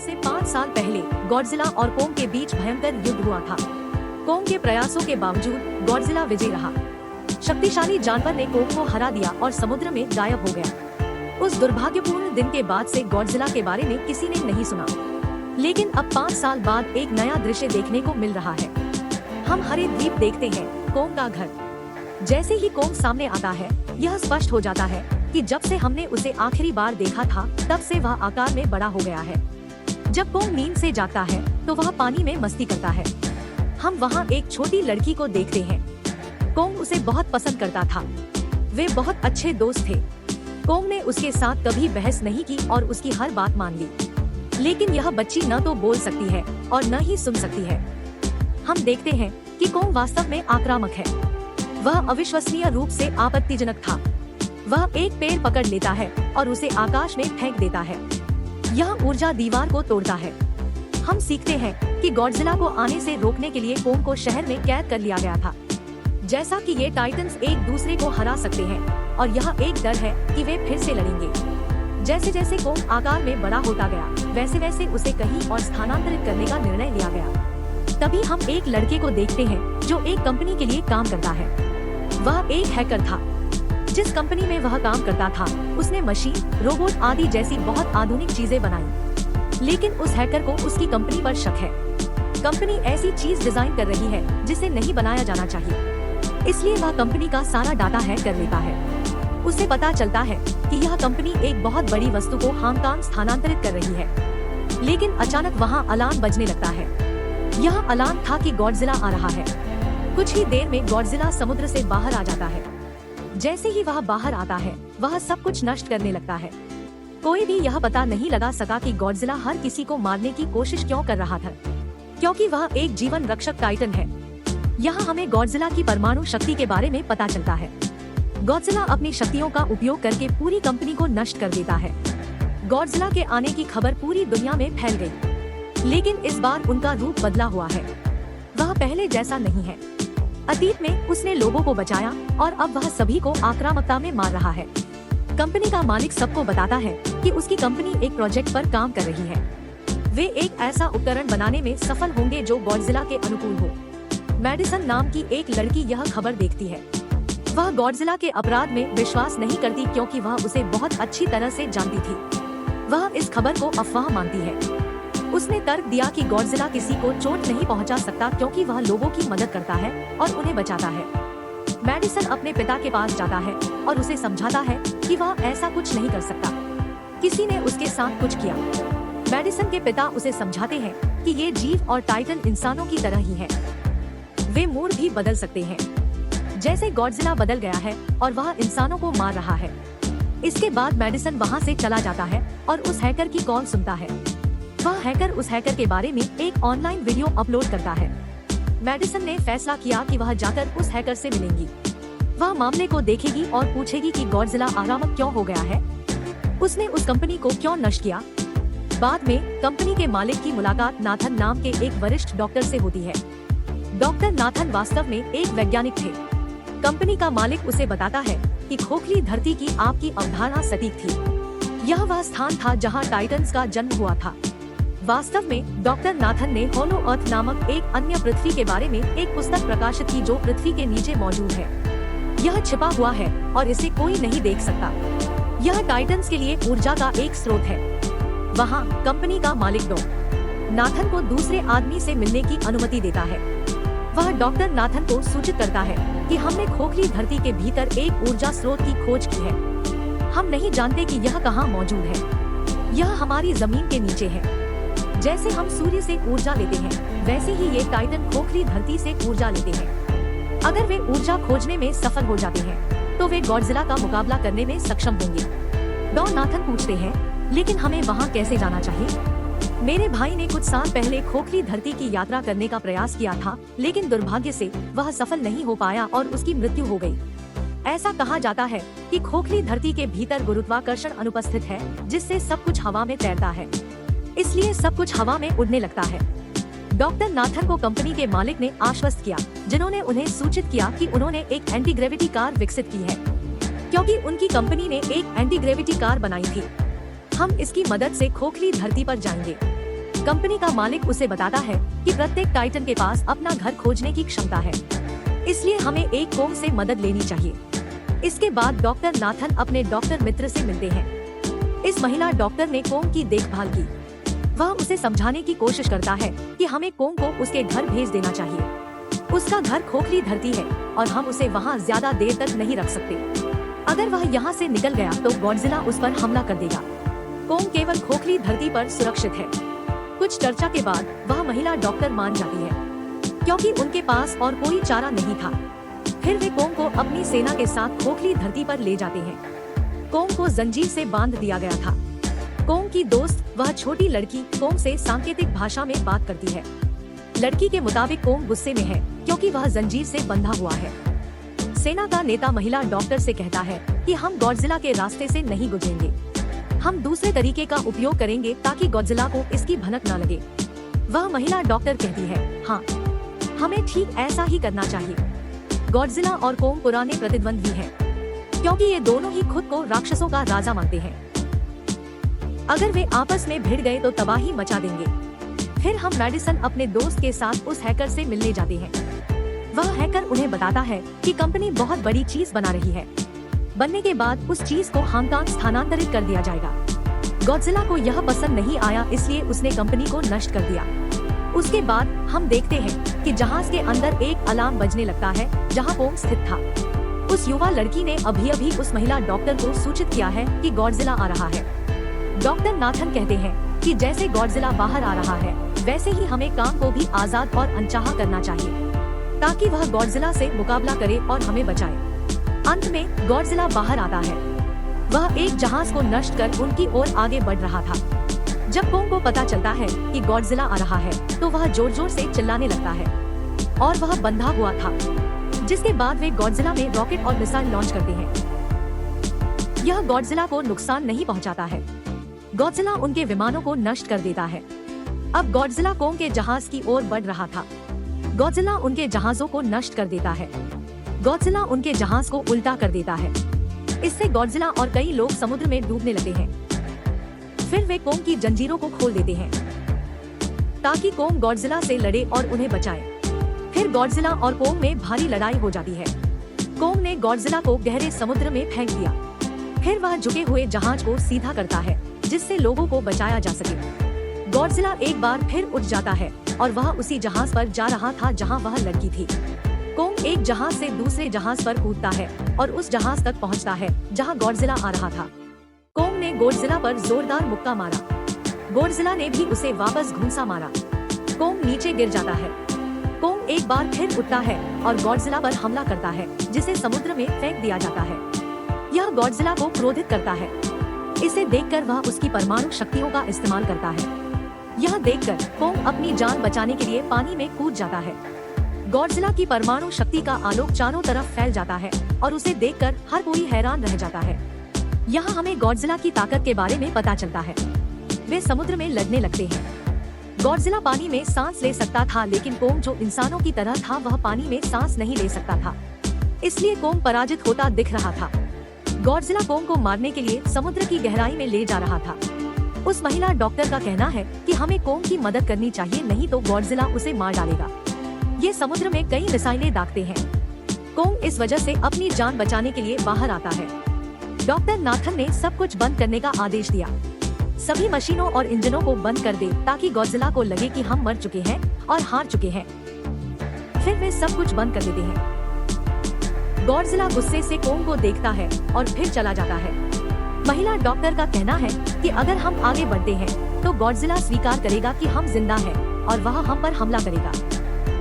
से 5 साल पहले गॉडजिला और कोंग के बीच भयंकर युद्ध हुआ था। कोंग के प्रयासों के बावजूद गॉडजिला विजयी रहा। शक्तिशाली जानवर ने कोंग को हरा दिया और समुद्र में गायब हो गया। उस दुर्भाग्यपूर्ण दिन के बाद से गॉडजिला के बारे में किसी ने नहीं सुना। लेकिन अब 5 साल बाद एक नया दृश्य देखने को मिल रहा है। हम हरे द्वीप देखते हैं, कोंग का घर। जैसे ही कोंग सामने आता है, यह स्पष्ट हो जाता है कि जब से हमने उसे आखिरी बार देखा था, तब से वह आकार में बड़ा हो गया है। जब कोंग नींद से जागता है, तो वह पानी में मस्ती करता है। हम वहाँ एक छोटी लड़की को देखते हैं। कोंग उसे बहुत पसंद करता था। वे बहुत अच्छे दोस्त थे। कोंग ने उसके साथ कभी बहस नहीं की और उसकी हर बात मान ली। लेकिन यह बच्ची न तो बोल सकती है और न ही सुन सकती है। हम देखते हैं कि कोंग वास्तव में आक्रामक है। वह अविश्वसनीय रूप से आपत्तिजनक था। वह एक पेड़ पकड़ लेता है और उसे आकाश में फेंक देता है। यह ऊर्जा दीवार को तोड़ता है। हम सीखते हैं कि गॉडजिला को आने से रोकने के लिए कोंग को शहर में कैद कर लिया गया था। जैसा कि ये टाइटन्स एक दूसरे को हरा सकते हैं और यह एक डर है कि वे फिर से लड़ेंगे। जैसे जैसे कोंग आकार में बड़ा होता गया, वैसे वैसे उसे कहीं और स्थानांतरित करने का निर्णय लिया गया। तभी हम एक लड़के को देखते हैं जो एक कंपनी के लिए काम करता है। वह एक हैकर था। जिस कंपनी में वह काम करता था, उसने मशीन, रोबोट आदि जैसी बहुत आधुनिक चीजें बनाई। लेकिन उस हैकर को उसकी कंपनी पर शक है। कंपनी ऐसी चीज डिजाइन कर रही है जिसे नहीं बनाया जाना चाहिए। इसलिए वह कंपनी का सारा डाटा हैक कर लेता है। उसे पता चलता है कि यह कंपनी एक बहुत बड़ी वस्तु को हांगकांग स्थानांतरित कर रही है। लेकिन अचानक वहाँ अलार्म बजने लगता है। यह अलार्म था कि गॉडजिला आ रहा है। कुछ ही देर में गॉडजिला समुद्र से बाहर आ जाता है। जैसे ही वह बाहर आता है, वह सब कुछ नष्ट करने लगता है। कोई भी यह पता नहीं लगा सका कि गॉडजिला हर किसी को मारने की कोशिश क्यों कर रहा था, क्योंकि वह एक जीवन रक्षक टाइटन है। यहाँ हमें गॉडजिला की परमाणु शक्ति के बारे में पता चलता है। गॉडजिला अपनी शक्तियों का उपयोग करके पूरी कंपनी को नष्ट कर देता है। गॉडजिला के आने की खबर पूरी दुनिया में फैल गई। लेकिन इस बार उनका रूप बदला हुआ है। वह पहले जैसा नहीं है। अतीत में उसने लोगों को बचाया और अब वह सभी को आक्रामकता में मार रहा है। कंपनी का मालिक सबको बताता है कि उसकी कंपनी एक प्रोजेक्ट पर काम कर रही है। वे एक ऐसा उपकरण बनाने में सफल होंगे जो गॉडजिला के अनुकूल हो। मैडिसन नाम की एक लड़की यह खबर देखती है। वह गॉडजिला के अपराध में विश्वास नहीं करती क्योंकि वह उसे बहुत अच्छी तरह से जानती थी। वह इस खबर को अफवाह मानती है। उसने तर्क दिया कि गॉडजिला किसी को चोट नहीं पहुंचा सकता क्योंकि वह लोगों की मदद करता है और उन्हें बचाता है। मैडिसन अपने पिता के पास जाता है और उसे समझाता है कि वह ऐसा कुछ नहीं कर सकता। किसी ने उसके साथ कुछ किया। मैडिसन के पिता उसे समझाते हैं कि ये जीव और टाइटन इंसानों की तरह ही है। वे मूड भी बदल सकते हैं। जैसे गॉडजिला बदल गया है और वह इंसानों को मार रहा है। इसके बाद मैडिसन वहाँ से चला जाता है और उस हैकर की कॉल सुनता है। वह हैकर उस हैकर के बारे में एक ऑनलाइन वीडियो अपलोड करता है। मैडिसन ने फैसला किया कि वह जाकर उस हैकर से मिलेंगी। वह मामले को देखेगी और पूछेगी कि गॉडजिला आक्रामक क्यों हो गया है, उसने उस कंपनी को क्यों नष्ट किया। बाद में कंपनी के मालिक की मुलाकात नाथन नाम के एक वरिष्ठ डॉक्टर से होती है। डॉक्टर नाथन वास्तव में एक वैज्ञानिक थे। कंपनी का मालिक उसे बताता है कि खोखली धरती की आपकी अवधारणा सटीक थी। यह वह स्थान था जहां टाइटन्स का जन्म हुआ था। वास्तव में डॉक्टर नाथन ने होलो अर्थ नामक एक अन्य पृथ्वी के बारे में एक पुस्तक प्रकाशित की जो पृथ्वी के नीचे मौजूद है। यह छिपा हुआ है और इसे कोई नहीं देख सकता। यह टाइटन्स के लिए ऊर्जा का एक स्रोत है। वहाँ कंपनी का मालिक डॉ नाथन को दूसरे आदमी से मिलने की अनुमति देता है। वह डॉक्टर नाथन को सूचित करता है कि हमने खोखली धरती के भीतर एक ऊर्जा स्रोत की खोज की है। हम नहीं जानते कि यह कहाँ मौजूद है। यह हमारी जमीन के नीचे है। जैसे हम सूर्य से ऊर्जा लेते हैं, वैसे ही ये टाइटन खोखली धरती से ऊर्जा लेते हैं। अगर वे ऊर्जा खोजने में सफल हो जाते हैं, तो वे गॉडजिला का मुकाबला करने में सक्षम होंगे। डॉ नाथन पूछते हैं, लेकिन हमें वहाँ कैसे जाना चाहिए? मेरे भाई ने कुछ साल पहले खोखली धरती की यात्रा करने का प्रयास किया था, लेकिन दुर्भाग्य से वह सफल नहीं हो पाया और उसकी मृत्यु हो गई। ऐसा कहा जाता है कि खोखली धरती के भीतर गुरुत्वाकर्षण अनुपस्थित है, जिससे सब कुछ हवा में तैरता है। इसलिए सब कुछ हवा में उड़ने लगता है। डॉक्टर नाथन को कंपनी के मालिक ने आश्वस्त किया, जिन्होंने उन्हें सूचित किया कि उन्होंने एक एंटी ग्रेविटी कार विकसित की है, क्योंकि उनकी कंपनी ने एक एंटी ग्रेविटी कार बनाई थी। हम इसकी मदद से खोखली धरती पर जाएंगे। कंपनी का मालिक उसे बताता है कि प्रत्येक टाइटन के पास अपना घर खोजने की क्षमता है, इसलिए हमें एक कोंग से मदद लेनी चाहिए। इसके बाद डॉक्टर नाथन अपने डॉक्टर मित्र से मिलते हैं। इस महिला डॉक्टर ने कोंग की देखभाल की। वह उसे समझाने की कोशिश करता है कि हमें कोंग को उसके घर भेज देना चाहिए। उसका घर खोखली धरती है और हम उसे वहाँ ज्यादा देर तक नहीं रख सकते। अगर वह यहाँ से निकल गया तो गॉडजिला उस पर हमला कर देगा। कोंग केवल खोखली धरती पर सुरक्षित है। कुछ चर्चा के बाद वह महिला डॉक्टर मान जाती है, क्योंकि उनके पास और कोई चारा नहीं था। फिर वे कोंग को अपनी सेना के साथ खोखली धरती पर ले जाते हैं। कोंग को जंजीर से बांध दिया गया था। कोंग की दोस्त वह छोटी लड़की कोंग से सांकेतिक भाषा में बात करती है। लड़की के मुताबिक कोंग गुस्से में है क्योंकि वह जंजीर से बंधा हुआ है। सेना का नेता महिला डॉक्टर से कहता है कि हम गॉडजिला के रास्ते से नहीं गुजरेंगे, हम दूसरे तरीके का उपयोग करेंगे ताकि गॉडजिला को इसकी भनक न लगे। वह महिला डॉक्टर कहती है, हाँ, हमें ठीक ऐसा ही करना चाहिए। गॉडजिला और कोंग पुराने प्रतिद्वंद्वी हैं, क्योंकि ये दोनों ही खुद को राक्षसों का राजा मानते हैं। अगर वे आपस में भिड़ गए तो तबाही मचा देंगे। फिर हम मेडिसन अपने दोस्त के साथ उस हैकर से मिलने जाते हैं। वह हैकर उन्हें बताता है कि कंपनी बहुत बड़ी चीज बना रही है। बनने के बाद उस चीज को हांगकांग स्थानांतरित कर दिया जाएगा। गॉडजिला को यह पसंद नहीं आया, इसलिए उसने कंपनी को नष्ट कर दिया। उसके बाद हम देखते हैं कि जहाज के अंदर एक अलार्म बजने लगता है जहां कोंग स्थित था। उस युवा लड़की ने अभी उस महिला डॉक्टर को सूचित किया है कि गॉडजिला आ रहा है। डॉक्टर नाथन कहते हैं कि जैसे गॉडजिला बाहर आ रहा है, वैसे ही हमें काम को भी आजाद और अनचाहा करना चाहिए, ताकि वह गॉडजिला से मुकाबला करे और हमें बचाए। अंत में गॉडजिला बाहर आता है। वह एक जहाज को नष्ट कर उनकी ओर आगे बढ़ रहा था। जब कोंग को पता चलता है कि गॉडजिला आ रहा है, तो वह जोर जोर से चिल्लाने लगता है और वह बंधा हुआ था। जिसके बाद वे गॉडजिला में रॉकेट और मिसाइल लॉन्च करते हैं। यह गॉडजिला को नुकसान नहीं पहुंचाता है। गॉडजिला उनके विमानों को नष्ट कर देता है। अब गॉडजिला कोंग के जहाज की ओर बढ़ रहा था। गॉडजिला उनके जहाजों को नष्ट कर देता है। गॉडजिला उनके जहाज को उल्टा कर देता है। इससे गॉडजिला और कई लोग समुद्र में डूबने लगते हैं। फिर वे कोंग की जंजीरों को खोल देते हैं ताकि कोंग गॉडजिला से लड़े और उन्हें बचाए। फिर गॉडजिला और कोंग में भारी लड़ाई हो जाती है। कोंग ने गॉडजिला को गहरे समुद्र में फेंक दिया। फिर वह झुके हुए जहाज को सीधा करता है, जिससे लोगों को बचाया जा सके। गॉडजिला एक बार फिर उठ जाता है और वह उसी जहाज पर जा रहा था जहां वह लड़की थी। कोंग एक जहाज से दूसरे जहाज पर कूदता है और उस जहाज तक पहुंचता है जहां गॉडजिला आ रहा था। कोंग ने गॉडजिला पर जोरदार मुक्का मारा। गॉडजिला ने भी उसे वापस घूंसा मारा। कोंग नीचे गिर जाता है। कोंग एक बार फिर उठता है और गॉडजिला पर हमला करता है, जिसे समुद्र में फेंक दिया जाता है। यह गॉडजिला को क्रोधित करता है। इसे देखकर वह उसकी परमाणु शक्तियों का इस्तेमाल करता है। यह देखकर कोंग अपनी जान बचाने के लिए पानी में कूद जाता है। गॉडजिला की परमाणु शक्ति का आलोक चारों तरफ फैल जाता है और उसे देखकर हर कोई हैरान रह जाता है। यहाँ हमें गॉडजिला की ताकत के बारे में पता चलता है। वे समुद्र में लड़ने लगते हैं। गॉडजिला पानी में सांस ले सकता था, लेकिन कोंग जो इंसानों की तरह था वह पानी में सांस नहीं ले सकता था, इसलिए कोंग पराजित होता दिख रहा था। गॉडजिला कोंग को मारने के लिए समुद्र की गहराई में ले जा रहा था। उस महिला डॉक्टर का कहना है कि हमें कोंग की मदद करनी चाहिए, नहीं तो गॉडजिला उसे मार डालेगा। ये समुद्र में कई मिसाइलें दागते हैं। कोंग इस वजह से अपनी जान बचाने के लिए बाहर आता है। डॉक्टर नाथन ने सब कुछ बंद करने का आदेश दिया। सभी मशीनों और इंजनों को बंद कर दे ताकि गॉडजिला को लगे कि हम मर चुके हैं और हार चुके हैं। फिर वे सब कुछ बंद कर देते हैं। गॉडजिला गुस्से से कोंग को देखता है और फिर चला जाता है। महिला डॉक्टर का कहना है कि अगर हम आगे बढ़ते हैं तो गॉडजिला स्वीकार करेगा कि हम जिंदा हैं और वह हम पर हमला करेगा।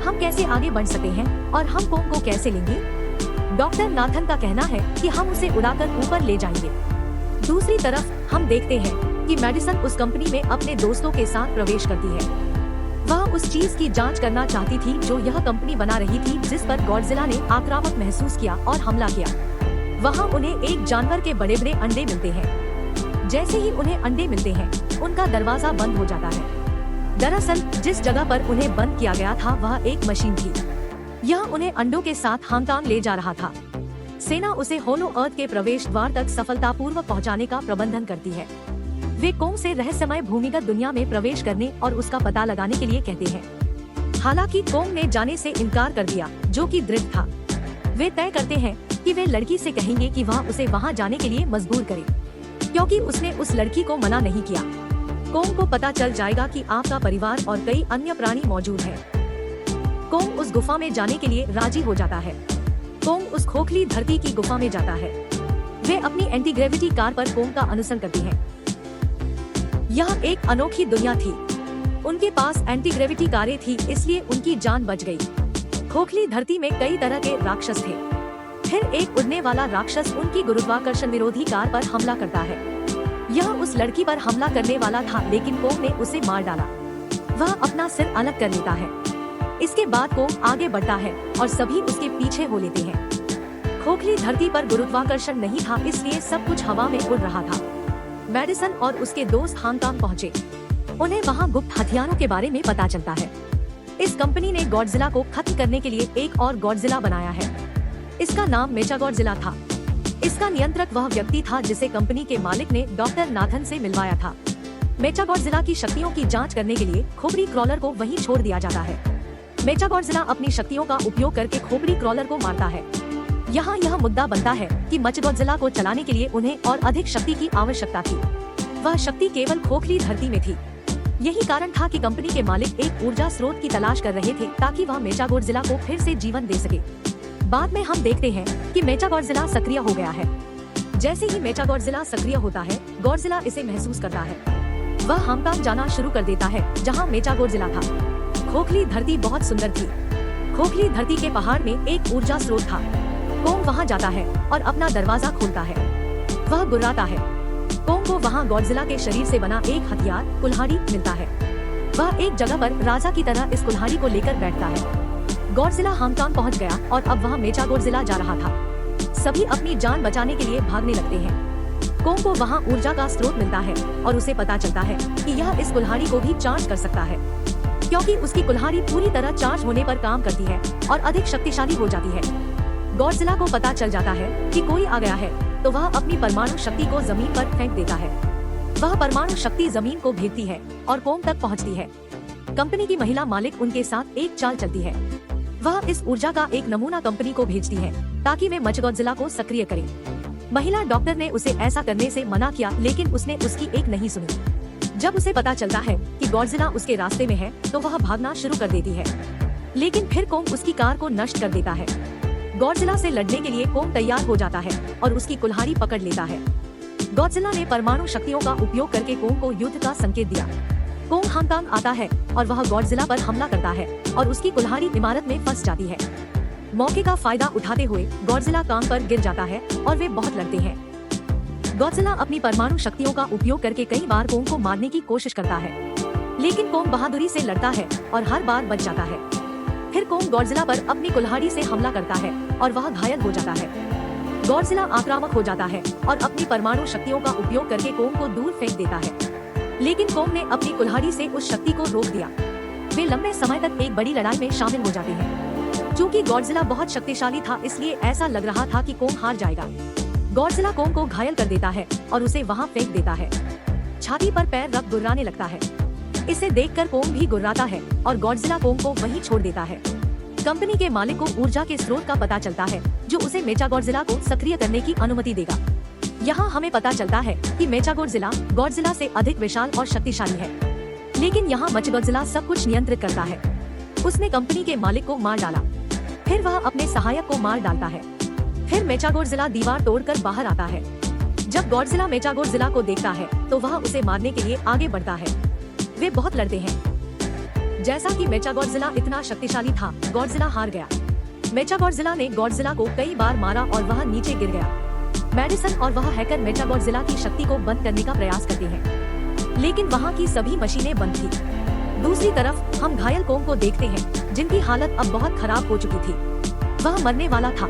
हम कैसे आगे बढ़ सकते हैं और हम कोंग को कैसे लेंगे? डॉक्टर नाथन का कहना है कि हम उसे उड़ाकर ऊपर ले जाएंगे। दूसरी तरफ हम देखते हैं कि मेडिसन उस कंपनी में अपने दोस्तों के साथ प्रवेश करती है। वह उस चीज की जांच करना चाहती थी जो यह कंपनी बना रही थी, जिस पर गॉडजिला ने आक्रामक महसूस किया और हमला किया। वहाँ उन्हें एक जानवर के बड़े बड़े अंडे मिलते हैं। जैसे ही उन्हें अंडे मिलते हैं, उनका दरवाजा बंद हो जाता है। दरअसल जिस जगह पर उन्हें बंद किया गया था वह एक मशीन थी। यह उन्हें अंडों के साथ हांगकांग ले जा रहा था। सेना उसे होलो अर्थ के प्रवेश द्वार तक सफलतापूर्वक पहुंचाने का प्रबंधन करती है। वे कोंग से रहस्यमय भूमिगत दुनिया में प्रवेश करने और उसका पता लगाने के लिए कहते हैं। हालांकि कोंग ने जाने से इनकार कर दिया, जो कि दृढ़ था। वे तय करते हैं कि वे लड़की से कहेंगे कि वह उसे वहां जाने के लिए मजबूर करे, क्योंकि उसने उस लड़की को मना नहीं किया। कोंग को पता चल जाएगा कि आपका परिवार और कई अन्य प्राणी मौजूद हैं। कोंग उस गुफा में जाने के लिए राजी हो जाता है। कोंग उस खोखली धरती की गुफा में जाता है। वे अपनी एंटी ग्रेविटी कार पर कोंग का अनुसरण करते हैं। यह एक अनोखी दुनिया थी। उनके पास एंटी ग्रेविटी कारें थी, इसलिए उनकी जान बच गई। खोखली धरती में कई तरह के राक्षस थे। फिर एक उड़ने वाला राक्षस उनकी गुरुत्वाकर्षण विरोधी कार पर हमला करता है। यह उस लड़की पर हमला करने वाला था, लेकिन कोंग ने उसे मार डाला। वह अपना सिर अलग कर लेता है। इसके बाद कोंग आगे बढ़ता है और सभी उसके पीछे हो लेते हैं। खोखली धरती पर गुरुत्वाकर्षण नहीं था, इसलिए सब कुछ हवा में उड़ रहा था। मेडिसन और उसके दोस्त हांगकांग पहुँचे। उन्हें वहाँ गुप्त हथियारों के बारे में पता चलता है। इस कंपनी ने गॉडजिला को खत्म करने के लिए एक और गॉडजिला बनाया है। इसका नाम मेचागॉडजिला था। इसका नियंत्रक वह व्यक्ति था जिसे कंपनी के मालिक ने डॉक्टर नाथन से मिलवाया था। मेचागॉडजिला की शक्तियों की जांच करने के लिए खोपड़ी क्रॉलर को वहीं छोड़ दिया जाता है। मेचागॉडजिला अपनी शक्तियों का उपयोग करके खोपड़ी क्रॉलर को मारता है। यहाँ यह मुद्दा बनता है कि मेचागॉडजिला को चलाने के लिए उन्हें और अधिक शक्ति की आवश्यकता थी। वह शक्ति केवल खोखली धरती में थी। यही कारण था कि कंपनी के मालिक एक ऊर्जा स्रोत की तलाश कर रहे थे, ताकि वह मेचागॉडजिला को फिर से जीवन दे सके। बाद में हम देखते हैं कि मेचागॉडजिला सक्रिय हो गया है। जैसे ही मेचागॉडजिला सक्रिय होता है, गॉडजिला इसे महसूस करता है। वह हांगकांग जाना शुरू कर देता है, जहाँ मेचागॉडजिला था। खोखली धरती बहुत सुंदर थी। खोखली धरती के पहाड़ में एक ऊर्जा स्रोत था। कोंग वहाँ जाता है और अपना दरवाजा खोलता है। वह गुर्राता है। कोंग को वहाँ गॉडजिला के शरीर से बना एक हथियार, कुल्हाड़ी मिलता है। वह एक जगह पर राजा की तरह इस कुल्हाड़ी को लेकर बैठता है। गॉडजिला हांगकांग पहुँच गया और अब वहाँ मेचागॉडजिला जा रहा था। सभी अपनी जान बचाने के लिए भागने लगते हैं। कोंग को वहाँ ऊर्जा का स्रोत मिलता है और उसे पता चलता है कि यह इस कुल्हाड़ी को भी चार्ज कर सकता है, क्योंकि उसकी कुल्हाड़ी पूरी तरह चार्ज होने पर काम करती है और अधिक शक्तिशाली हो जाती है। गॉडजिला को पता चल जाता है कि कोई आ गया है, तो वह अपनी परमाणु शक्ति को जमीन पर फेंक देता है। वह परमाणु शक्ति जमीन को भेदती है और कोंग तक पहुंचती है। कंपनी की महिला मालिक उनके साथ एक चाल चलती है। वह इस ऊर्जा का एक नमूना कंपनी को भेजती है, ताकि वे मेचागॉडजिला को सक्रिय करे। महिला डॉक्टर ने उसे ऐसा करने से मना किया, लेकिन उसने उसकी एक नहीं सुनी। जब उसे पता चलता है कि गॉडजिला उसके रास्ते में है, तो वह भागना शुरू कर देती है। लेकिन फिर कोंग उसकी कार को नष्ट कर देता है। गॉडजिला से लड़ने के लिए कोंग तैयार हो जाता है और उसकी कुल्हाड़ी पकड़ लेता है। गॉडजिला ने परमाणु शक्तियों का उपयोग करके कोंग को युद्ध का संकेत दिया। कोंग हांगकांग आता है और वह गॉडजिला पर हमला करता है और उसकी कुल्हाड़ी इमारत में फंस जाती है। मौके का फायदा उठाते हुए गॉडजिला कांग पर गिर जाता है और वे बहुत लड़ते हैं। गॉडजिला अपनी परमाणु शक्तियों का उपयोग करके कई बार कोंग को मारने की कोशिश करता है, लेकिन कोंग बहादुरी से लड़ता है और हर बार बच जाता है। फिर कोंग गॉडजिला पर अपनी कुल्हाड़ी से हमला करता है और वह घायल हो जाता है। गॉडजिला आक्रामक हो जाता है और अपनी परमाणु शक्तियों का उपयोग करके कोंग को दूर फेंक देता है, लेकिन कोंग ने अपनी कुल्हाड़ी से उस शक्ति को रोक दिया। वे लंबे समय तक एक बड़ी लड़ाई में शामिल हो जाते हैं। चूँकि गॉडजिला बहुत शक्तिशाली था, इसलिए ऐसा लग रहा था कि कोंग हार जाएगा। गॉडजिला कोंग को घायल कर देता है और उसे वहाँ फेंक देता है। छाती पर पैर रख गुर्राने लगता है। इसे देखकर कोंग भी गुर्राता है और गॉडजिला कोंग को वहीं छोड़ देता है। कंपनी के मालिक को ऊर्जा के स्रोत का पता चलता है, जो उसे मेचागॉडजिला को सक्रिय करने की अनुमति देगा। यहाँ हमें पता चलता है कि मेचागॉडजिला गॉडजिला से अधिक विशाल और शक्तिशाली है, लेकिन यहाँ मेचागॉडजिला सब कुछ नियंत्रित करता है। उसने कंपनी के मालिक को मार डाला, फिर वह अपने सहायक को मार डालता है। फिर मेचागॉडजिला दीवार तोड़कर बाहर आता है। जब गॉडजिला मेचागॉडजिला को देखता है, तो वह उसे मारने के लिए आगे बढ़ता है। वे बहुत लड़ते हैं। जैसा कि मेचागॉडजिला इतना शक्तिशाली था, गॉडजिला हार गया। मेचागॉडजिला ने गॉडजिला को कई बार मारा और वह नीचे गिर गया। मेडिसन और वह हैकर मेचागॉडजिला की शक्ति को बंद करने का प्रयास करते हैं, लेकिन वहाँ की सभी मशीनें बंद थी। दूसरी तरफ हम घायल कोंग को देखते हैं, जिनकी हालत अब बहुत खराब हो चुकी थी। वह मरने वाला था।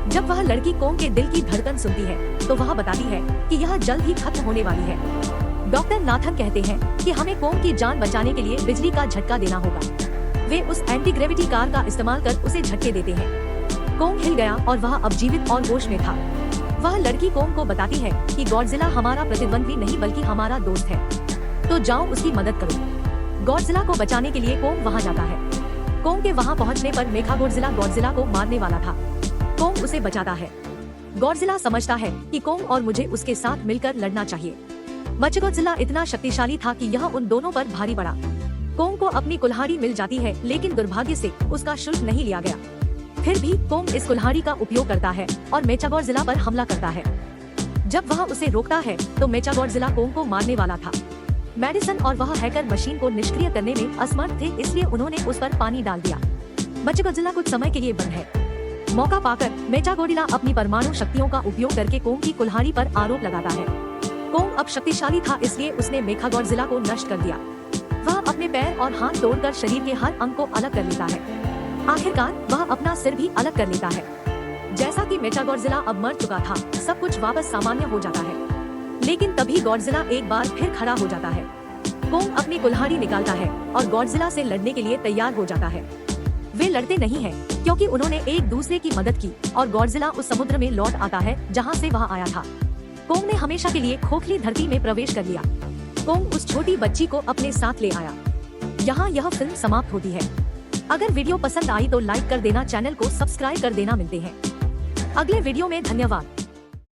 जब वह लड़की कोंग के दिल की धड़कन सुनती है, तो वह बताती है कि यह जल्द ही खत्म होने वाली है। डॉक्टर नाथन कहते हैं कि हमें कोंग की जान बचाने के लिए बिजली का झटका देना होगा। वे उस एंटी ग्रेविटी कार का इस्तेमाल कर उसे झटके देते हैं। कोंग हिल गया और वह अब जीवित और होश में था। वह लड़की कोंग को बताती है कि गॉडजिला हमारा प्रतिद्वंद्वी नहीं बल्कि हमारा दोस्त है, तो जाओ उसकी मदद करो। गॉडजिला को बचाने के लिए कोंग वहां जाता है। कोंग के वहां पहुंचने पर मेखागोडजिला गॉडजिला को मारने वाला था। कोंग उसे बचाता है। गॉडजिला समझता है कि कोंग और मुझे उसके साथ मिलकर लड़ना चाहिए। मेचागोडजिला इतना शक्तिशाली था कि यह उन दोनों पर भारी पड़ा। कोंग को अपनी कुल्हाड़ी मिल जाती है, लेकिन दुर्भाग्य से उसका शुल्क नहीं लिया गया। फिर भी कोंग इस कुल्हाड़ी का उपयोग करता है और मेचागोडजिला पर हमला करता है। जब वह उसे रोकता है तो मेचागोडजिला कोंग को मारने वाला था। मेडिसन और वह हैकर मशीन को निष्क्रिय करने में असमर्थ थे, इसलिए उन्होंने उस पर पानी डाल दिया। मेचागोडजिला कुछ समय के लिए बंद है। मौका पाकर मेचागोडजिला अपनी परमाणु शक्तियों का उपयोग करके कोंग की कुल्हाड़ी पर आरोप लगाता है। कोंग अब शक्तिशाली था, इसलिए उसने मेखागोडजिला को नष्ट कर दिया। वह अपने पैर और हाथ तोड़कर शरीर के हर अंग को अलग कर लेता है। आखिरकार वह अपना सिर भी अलग कर लेता है। जैसा कि मेचागोडजिला अब मर चुका था, सब कुछ वापस सामान्य हो जाता है। लेकिन तभी गॉडजिला एक बार फिर खड़ा हो जाता है। कोंग अपनी कुल्हाड़ी निकालता है और गॉडजिला से लड़ने के लिए तैयार हो जाता है। वे लड़ते नहीं हैं, क्योंकि उन्होंने एक दूसरे की मदद की और गॉडजिला उस समुद्र में लौट आता है जहां से वह आया था। कोंग ने हमेशा के लिए खोखली धरती में प्रवेश कर लिया। कोंग उस छोटी बच्ची को अपने साथ ले आया। यहाँ यह फिल्म समाप्त होती है। अगर वीडियो पसंद आई तो लाइक कर देना, चैनल को सब्सक्राइब कर देना। मिलते हैं अगले वीडियो में। धन्यवाद।